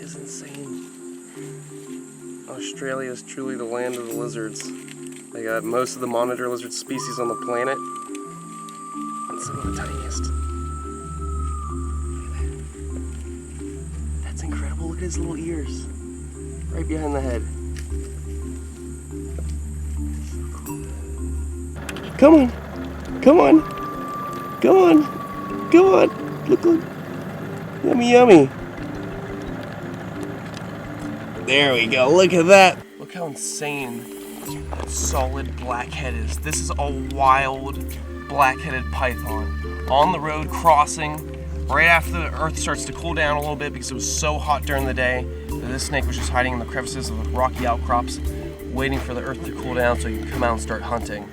is insane. Australia is truly the land of the lizards. They got most of the monitor lizard species on the planet, and some of the tiniest. That's incredible. Look at his little ears, right behind the head. Come on, come on, come on, come on. Look, look. Yummy, yummy. There we go, look at that. Look how insane that solid blackhead is. This is a wild black-headed python on the road crossing right after the earth starts to cool down a little bit because it was so hot during the day that this snake was just hiding in the crevices of the rocky outcrops, waiting for the earth to cool down so you can come out and start hunting.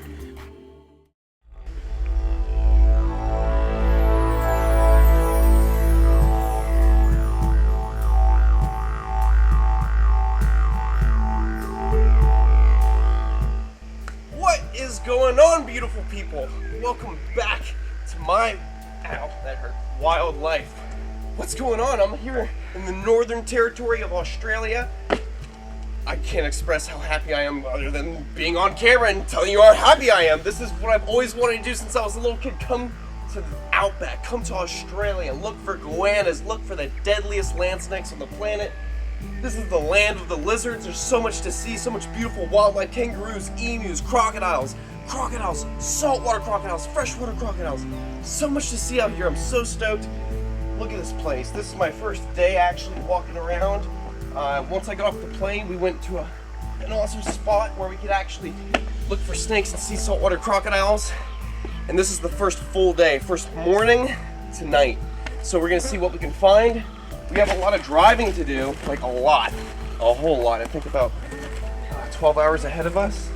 Going on, beautiful people? Welcome back to my wild life. What's going on? I'm here in the Northern Territory of Australia. I can't express how happy I am other than being on camera and telling you how happy I am. This is what I've always wanted to do since I was a little kid. Come to the outback, come to Australia, look for goannas, look for the deadliest land snakes on the planet. This is the land of the lizards. There's so much to see, so much beautiful wildlife, kangaroos, emus, crocodiles, saltwater crocodiles, freshwater crocodiles. So much to see out here. I'm so stoked. Look at this place. This is my first day actually walking around. Once I got off the plane, we went to an awesome spot where we could actually look for snakes and see saltwater crocodiles. And this is the first full day, first morning to night. So we're gonna see what we can find. We have a lot of driving to do, like a whole lot. I think about 12 hours ahead of us.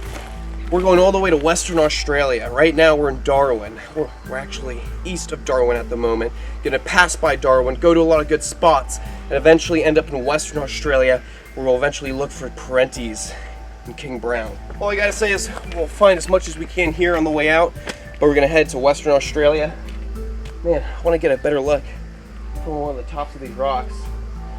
We're going all the way to Western Australia. Right now we're in Darwin. We're actually east of Darwin at the moment. Gonna pass by Darwin, go to a lot of good spots, and eventually end up in Western Australia where we'll eventually look for Parentes and King Brown. All I gotta say is we'll find as much as we can here on the way out, but we're gonna head to Western Australia. Man, I wanna get a better look from one of the tops of these rocks.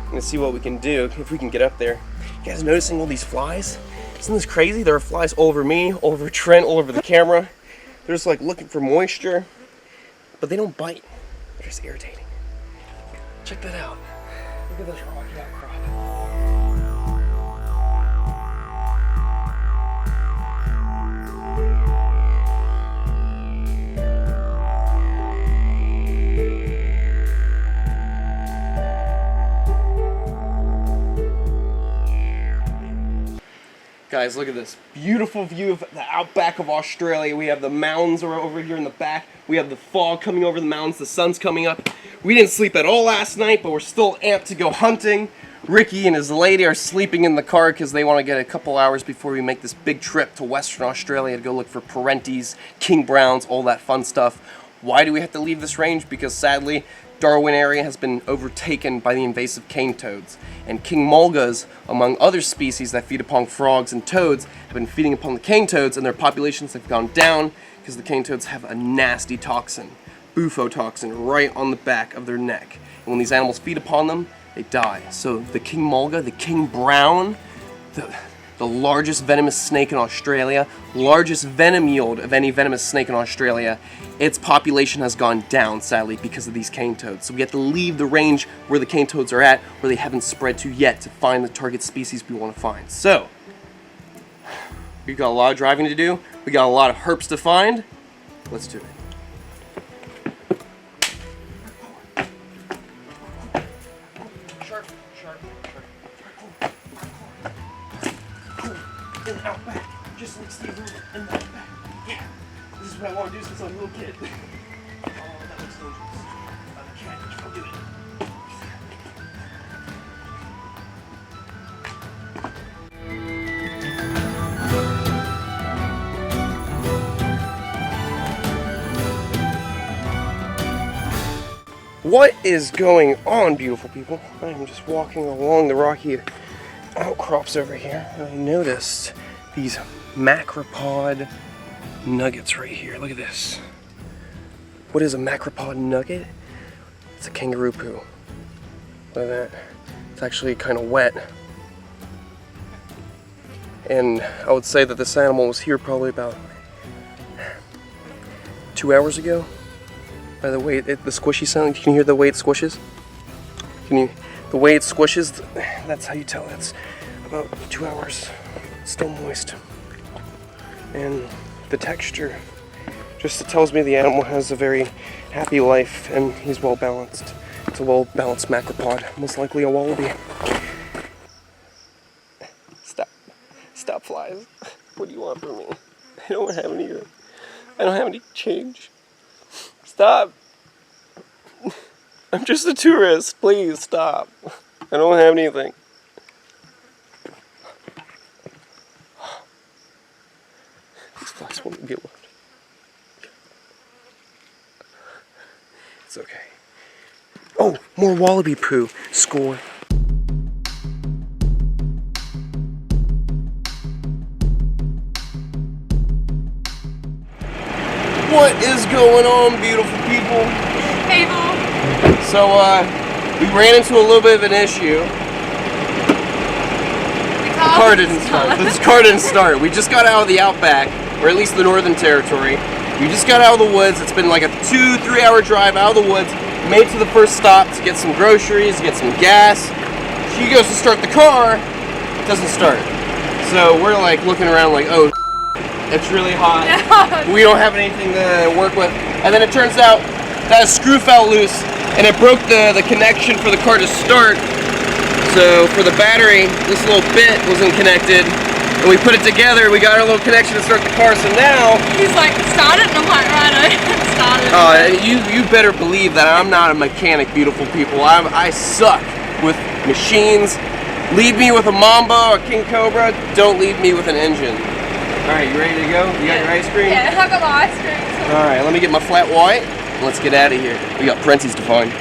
I'm gonna see what we can do if we can get up there. You guys noticing all these flies? Isn't this crazy? There are flies all over me, all over Trent, all over the camera. They're just like looking for moisture, but they don't bite. They're just irritating. Check that out. Look at this rocky outcrop. Guys, look at this beautiful view of the outback of Australia. We have the mountains over here in the back. We have the fog coming over the mountains. The sun's coming up. We didn't sleep at all last night, but we're still amped to go hunting. Ricky and his lady are sleeping in the car because they want to get a couple hours before we make this big trip to Western Australia to go look for Parentes, King Browns, all that fun stuff. Why do we have to leave this range? Because sadly, Darwin area has been overtaken by the invasive cane toads, and king mulgas, among other species that feed upon frogs and toads, have been feeding upon the cane toads, and their populations have gone down because the cane toads have a nasty toxin, bufotoxin, right on the back of their neck. And when these animals feed upon them, they die. So the king mulga, the king brown, the largest venomous snake in Australia, largest venom yield of any venomous snake in Australia, its population has gone down, sadly, because of these cane toads. So we have to leave the range where the cane toads are at, where they haven't spread to yet, to find the target species we want to find. So, we've got a lot of driving to do, we got a lot of herps to find. Let's do it. In the outback, just like Steve Irwin in the outback. Yeah, this is what I want to do since I was a little kid. Oh, that looks dangerous. I can't do it. What is going on, beautiful people? I am just walking along the rocky outcrops over here, and I noticed these macropod nuggets right here. Look at this. What is a macropod nugget? It's a kangaroo poo. Look at that. It's actually kind of wet. And I would say that this animal was here probably about 2 hours ago. By the way, the squishy sound, you can hear the way it squishes? The way it squishes, that's how you tell it's about 2 hours. Still moist. And the texture just tells me the animal has a very happy life and he's well balanced. It's a well balanced macropod, most likely a wallaby. Stop flies. What do you want from me? I don't have any change. Stop. I'm just a tourist. Please stop. I don't have anything. These flies won't get left. It's okay. Oh, more wallaby poo. Score. What is going on, beautiful people? People. So, we ran into a little bit of an issue. The car didn't start. This car didn't start. We just got out of the Outback, or at least the Northern Territory. We just got out of the woods. It's been like a 2-3 hour drive out of the woods. Made it to the first stop to get some groceries, get some gas. She goes to start the car, it doesn't start. So we're like looking around like, oh, it's really hot. We don't have anything to work with. And then it turns out that a screw fell loose and it broke the connection for the car to start. So for the battery, this little bit wasn't connected. And we put it together, we got our little connection to start the car, so now... He's like, start it, and I'm like, right, start it. You better believe that I'm not a mechanic, beautiful people. I suck with machines. Leave me with a Mamba or King Cobra, don't leave me with an engine. Alright, you ready to go? You got your ice cream? Yeah, I got my ice cream. Alright, let me get my flat white, and let's get out of here. We got Prenties to find.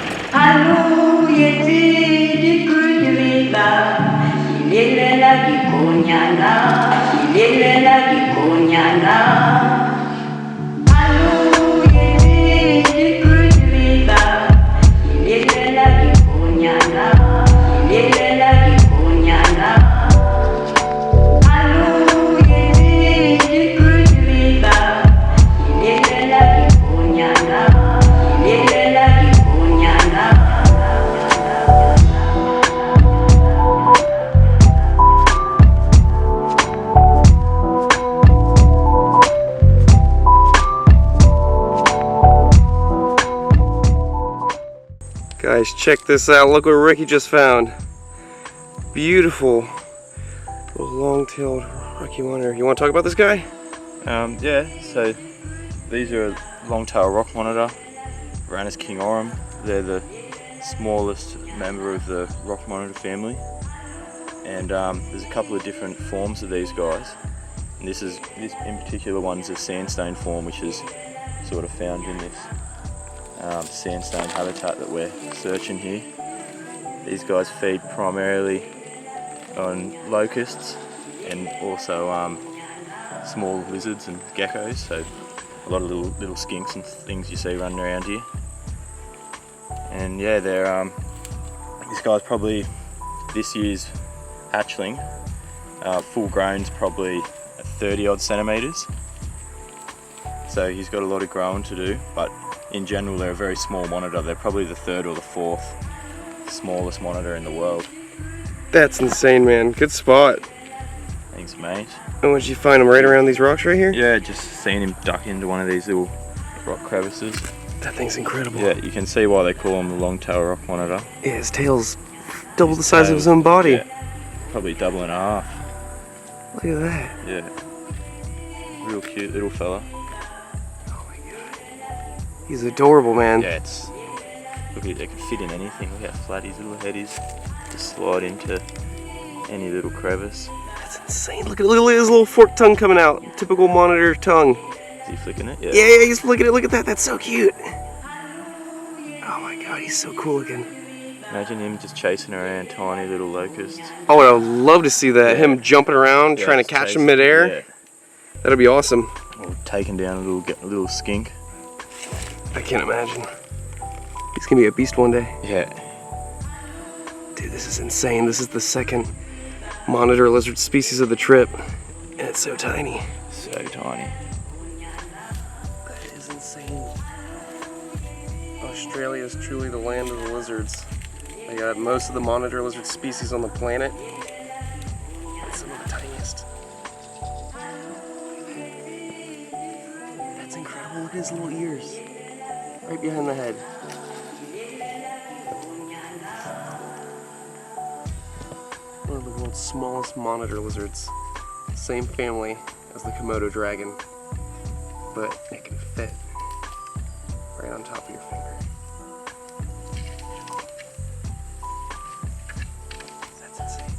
Guys, check this out. Look what Ricky just found. Beautiful little long-tailed Rocky monitor. You want to talk about this guy? Yeah, so these are a long-tailed rock monitor, Varanus kingorum. They're the smallest member of the rock monitor family. And there's a couple of different forms of these guys. And this in particular one's a sandstone form, which is sort of found in this sandstone habitat that we're searching here. These guys feed primarily on locusts and also small lizards and geckos, so a lot of little skinks and things you see running around here. And yeah, they're this guy's probably this year's hatchling. Full grown's probably 30 odd centimetres, so he's got a lot of growing to do, but in general they're a very small monitor. They're probably the 3rd or the 4th smallest monitor in the world. That's insane, man. Good spot. Thanks, mate. And where'd you find him? Right around these rocks right here? Yeah, just seeing him duck into one of these little rock crevices. That thing's incredible. Yeah, you can see why they call him the long-tail rock monitor. Yeah, his tail's double the size of his own body. Yeah, probably double and a half. Look at that. Yeah. Real cute little fella. He's adorable, man. Yeah, look at it, they can fit in anything. Look how flat his little head is. Just slide into any little crevice. That's insane. Look at his little forked tongue coming out. Typical monitor tongue. Is he flicking it? Yeah, he's flicking it. Look at that. That's so cute. Oh my god, he's so cool looking. Imagine him just chasing around tiny little locusts. Oh, and I would love to see that. Yeah. Him jumping around, trying to catch him midair. Yeah. That'd be awesome. Or taking down a little skink. I can't imagine. He's gonna be a beast one day. Yeah. Dude, Dude, this is insane. This is the second monitor lizard species of the trip, and it's so tiny. So tiny. That is insane. Australia is truly the land of the lizards. They got most of the monitor lizard species on the planet. That's some of the tiniest. That's incredible. Look at his little ears. Right behind the head. One of the world's smallest monitor lizards. Same family as the Komodo dragon, but it can fit right on top of your finger. That's insane.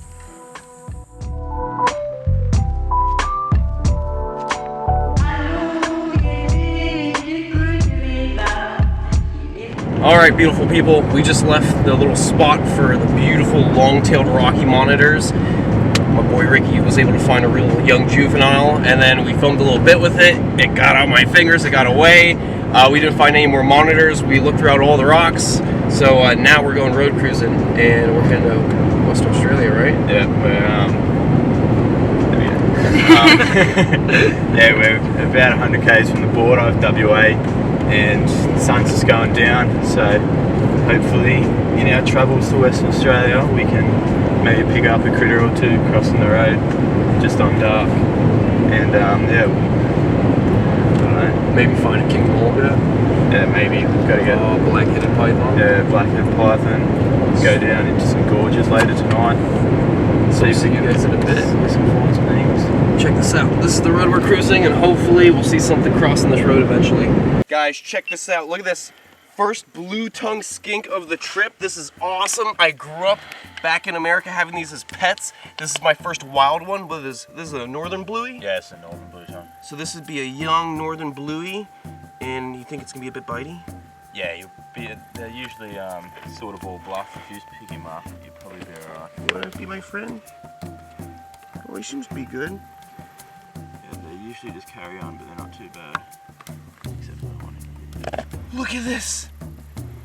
Alright, beautiful people, we just left the little spot for the beautiful long-tailed Rocky monitors. My boy Ricky was able to find a real young juvenile, and then we filmed a little bit with it. It got out my fingers, it got away. We didn't find any more monitors. We looked throughout all the rocks. So now we're going road cruising, and we're heading to Western Australia, right? Yeah, we're about 100 k's from the border of WA, and the sun's just going down. So hopefully, in our travels to Western Australia, we can maybe pick up a critter or two crossing the road just on dark, and yeah, I don't know. Maybe find a king bulga. Yeah, maybe we've got to get black-headed python. Yeah, black-headed python. Go down into some gorges later tonight. So see you guys in a bit. Some find some things. Check this out. This is the road we're cruising, and hopefully we'll see something crossing this road eventually. Guys, check this out. Look at this. First blue-tongue skink of the trip. This is awesome. I grew up back in America having these as pets. This is my first wild one. But this is a northern bluey? Yeah, it's a northern blue tongue. So this would be a young northern bluey, and you think it's gonna be a bit bitey? Yeah, they're usually sort of all bluff. If you just pick him up, you'll probably be alright. You wanna be my friend? Oh, he seems to be good. Yeah, they usually just carry on, but they're not too bad. Except for that one. Look at this!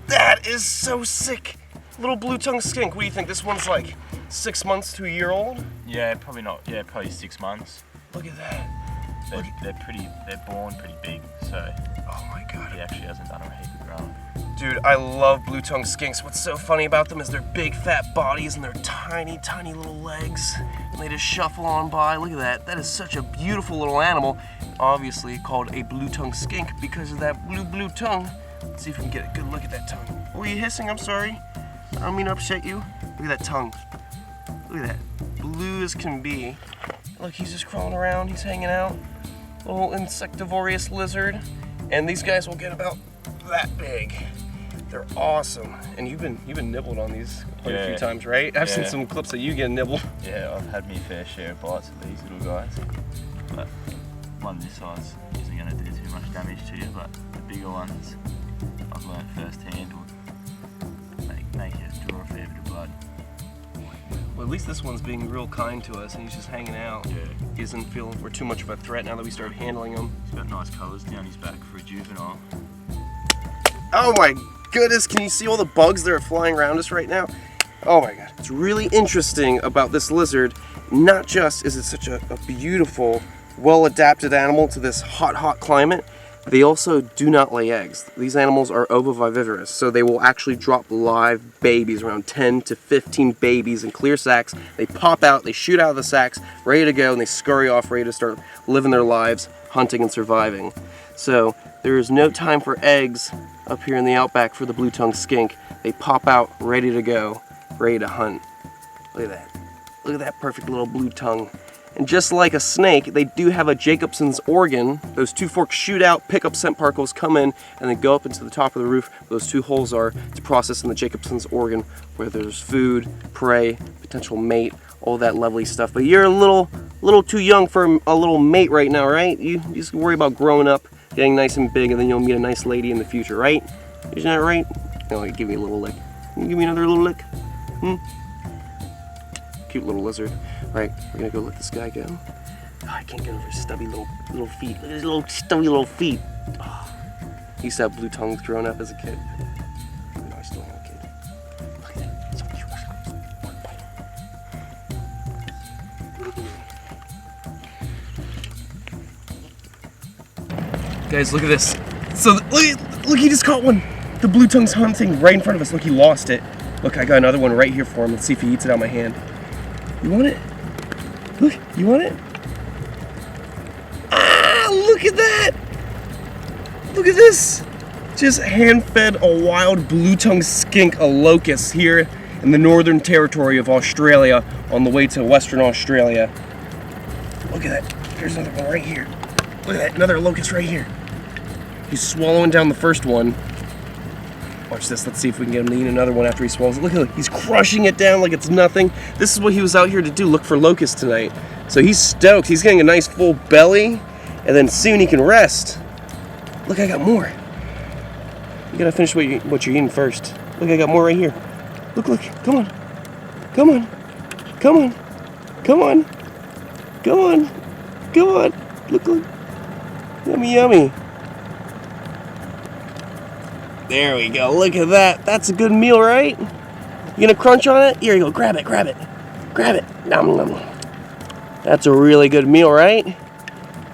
That is so sick! Little blue-tongue skink. What do you think? This one's like 6 months to a year old? Yeah, probably not. Yeah, probably 6 months. Look at that. They're born pretty big, so Oh my god. he actually hasn't done a heap of growing. Dude, I love blue-tongue skinks. What's so funny about them is their big fat bodies and their tiny, tiny little legs. And they just shuffle on by. Look at that. That is such a beautiful little animal. Obviously called a blue-tongue skink because of that blue tongue. Let's see if we can get a good look at that tongue. Oh, are you hissing? I'm sorry. I don't mean to upset you. Look at that tongue. Look at that. Blue as can be. Look, he's just crawling around. He's hanging out. Little insectivorous lizard. And these guys will get about that big. They're awesome. And you've been nibbled on these quite a few times, right? I've seen some clips of you getting nibbled. Yeah, I've had me fair share of bites of these little guys. But one this size isn't going to do too much damage to you, but the bigger ones, I've learned firsthand, will make you draw a fair bit of blood. Well, at least this one's being real kind to us, and he's just hanging out. Yeah. He doesn't feel we're too much of a threat now that we started handling him. He's got nice colours down his back for a juvenile. Oh my goodness, can you see all the bugs that are flying around us right now? Oh my god. It's really interesting about this lizard. Not just is it such a beautiful, well-adapted animal to this hot climate, they also do not lay eggs. These animals are ovoviviparous, so they will actually drop live babies, around 10 to 15 babies in clear sacks. They pop out, they shoot out of the sacks, ready to go, and they scurry off, ready to start living their lives, hunting and surviving. So there is no time for eggs up here in the outback for the blue-tongued skink. They pop out, ready to go, ready to hunt. Look at that. Look at that perfect little blue tongue. And just like a snake, they do have a Jacobson's organ. Those two forks shoot out, pick up scent particles, come in, and then go up into the top of the roof where those two holes are to process in the Jacobson's organ where there's food, prey, potential mate, all that lovely stuff. But you're a little too young for a little mate right now, right? You just worry about growing up, getting nice and big, and then you'll meet a nice lady in the future, right? Isn't that right? No, give me a little lick. Can you give me another little lick? Cute little lizard. All right, we're gonna go let this guy go. Oh, I can't get over his stubby little feet. Look at his little stubby little feet. Oh, he used to have blue tongues growing up as a kid. No, I still am a kid. Look at that, so cute. Guys, look at this. So, look, he just caught one. The blue tongue's hunting right in front of us. Look, he lost it. Look, I got another one right here for him. Let's see if he eats it out of my hand. You want it? Look, you want it? Ah, look at that! Look at this! Just hand-fed a wild blue-tongued skink, a locust, here in the Northern Territory of Australia on the way to Western Australia. Look at that. There's another one right here. Look at that, another locust right here. He's swallowing down the first one. Watch this, let's see if we can get him to eat another one after he swallows it. Look at it, he's crushing it down like it's nothing. This is what he was out here to do, look for locusts tonight. So he's stoked, he's getting a nice full belly, and then soon he can rest. Look, I got more. You gotta finish what you're eating first. Look, I got more right here. Look, come on. Come on. Come on. Come on. Come on. Come on. Look. Yummy, yummy. There we go. Look at that. That's a good meal, right? You gonna crunch on it? Here you go. Grab it. Grab it. Grab it. Nom, nom, nom. That's a really good meal, right?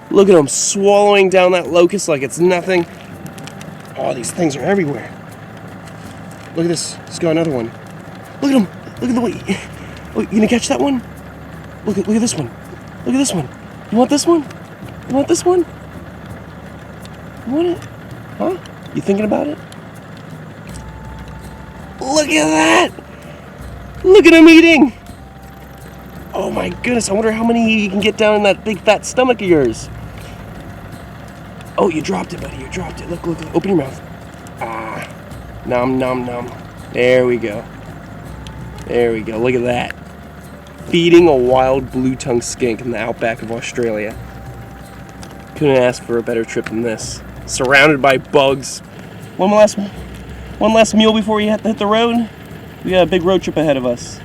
Look at him swallowing down that locust like it's nothing. Oh, these things are everywhere. Look at this. Let's go another one. Look at him. Look at the way. Oh, you gonna catch that one? Look at this one. Look at this one. You want this one? You want this one? You want it? Huh? You thinking about it? Look at that! Look at him eating! Oh my goodness, I wonder how many you can get down in that big fat stomach of yours. Oh, you dropped it, buddy. You dropped it. Look. Open your mouth. Ah. Nom, nom, nom. There we go. There we go. Look at that. Feeding a wild blue-tongued skink in the outback of Australia. Couldn't ask for a better trip than this. Surrounded by bugs. One last meal before we have to hit the road? We got a big road trip ahead of us.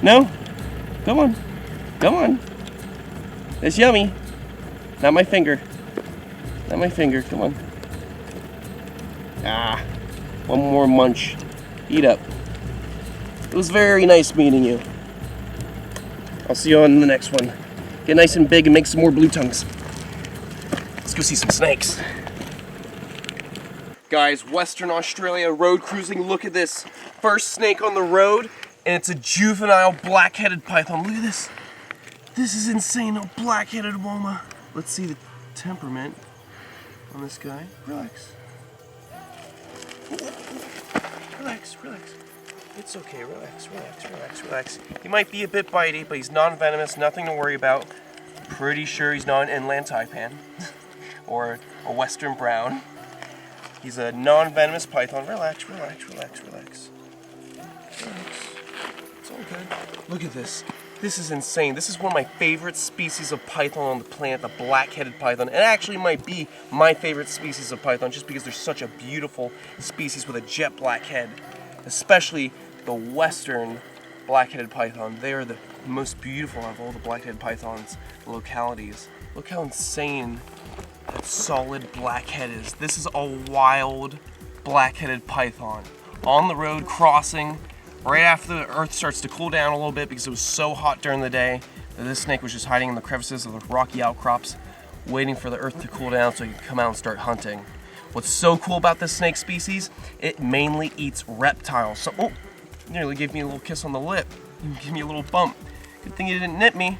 No? Come on. Come on. It's yummy. Not my finger. Not my finger. Come on. Ah. One more munch. Eat up. It was very nice meeting you. I'll see you on the next one. Get nice and big and make some more blue tongues. Let's go see some snakes. Guys, Western Australia road cruising. Look at this. First snake on the road, and it's a juvenile black-headed python. Look at this. This is insane. A black-headed woma. Let's see the temperament on this guy. Relax. Relax. It's okay. Relax. He might be a bit bitey, but he's non-venomous. Nothing to worry about. Pretty sure he's not an inland taipan or a western brown. He's a non-venomous python. Relax. It's all good. Look at this. This is insane. This is one of my favorite species of python on the planet, the black-headed python. It actually might be my favorite species of python just because they're such a beautiful species with a jet black head. Especially the western black-headed python. They are the most beautiful of all the black-headed pythons localities. Look how insane that solid black head is. This is a wild black-headed python on the road crossing right after the earth starts to cool down a little bit because it was so hot during the day that this snake was just hiding in the crevices of the rocky outcrops waiting for the earth to cool down so he could come out and start hunting. What's so cool about this snake species, it mainly eats reptiles. So, oh, nearly gave me a little kiss on the lip. Give me a little bump. Good thing you didn't nip me.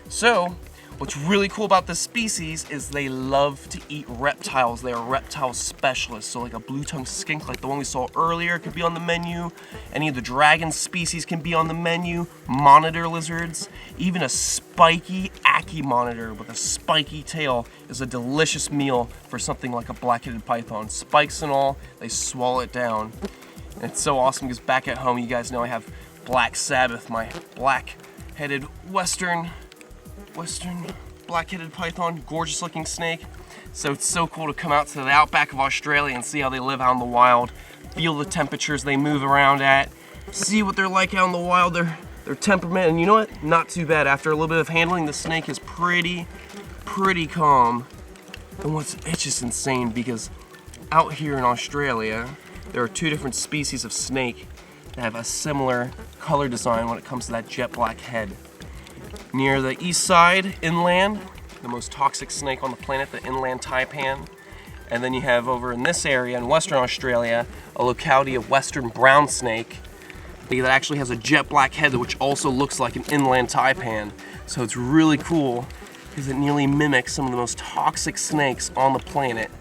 So, what's really cool about this species is they love to eat reptiles. They are reptile specialists. So like a blue-tongued skink like the one we saw earlier could be on the menu. Any of the dragon species can be on the menu. Monitor lizards. Even a spiky Aki monitor with a spiky tail is a delicious meal for something like a black-headed python. Spikes and all, they swallow it down. And it's so awesome because back at home, you guys know I have Black Sabbath, my black-headed western black-headed python, gorgeous looking snake. So it's so cool to come out to the outback of Australia and see how they live out in the wild, feel the temperatures they move around at, see what they're like out in the wild, their temperament, and you know what? Not too bad. After a little bit of handling, the snake is pretty calm. And it's just insane because out here in Australia, there are two different species of snake that have a similar color design when it comes to that jet black head. Near the east side, inland, the most toxic snake on the planet, the inland taipan, And then you have over in this area in Western Australia, a locality of western brown snake that actually has a jet black head which also looks like an inland taipan. So it's really cool because it nearly mimics some of the most toxic snakes on the planet,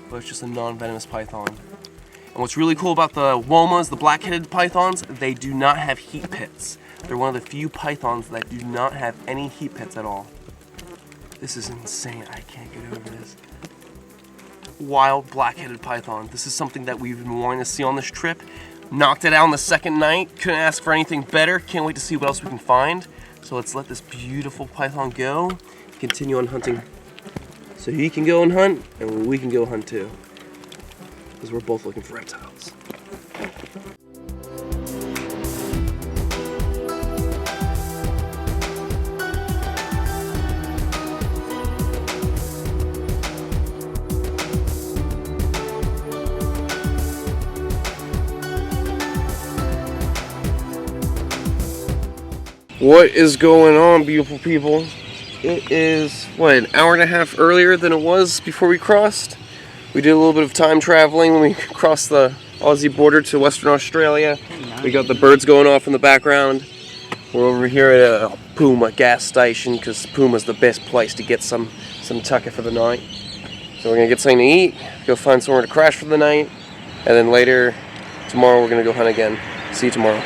but it's just a non-venomous python. And what's really cool about the womas, the black-headed pythons, they do not have heat pits. They're one of the few pythons that do not have any heat pits at all. This is insane. I can't get over this. Wild black-headed python. This is something that we've been wanting to see on this trip. Knocked it out on the second night. Couldn't ask for anything better. Can't wait to see what else we can find. So let's let this beautiful python go. Continue on hunting. So he can go and hunt, and we can go hunt too. Because we're both looking for reptiles. What is going on, beautiful people? It is, what, an hour and a half earlier than it was before we crossed. We did a little bit of time traveling when we crossed the Aussie border to Western Australia. We got the birds going off in the background. We're over here at a Puma gas station because Puma's the best place to get some tucker for the night. So we're gonna get something to eat, go find somewhere to crash for the night, and then later, tomorrow we're gonna go hunt again. See you tomorrow.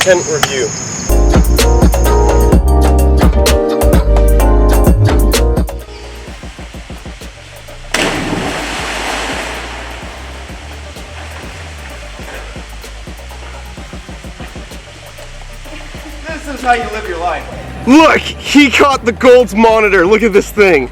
Tent review. This is how you live your life. Look, he caught the Gold's monitor. Look at this thing.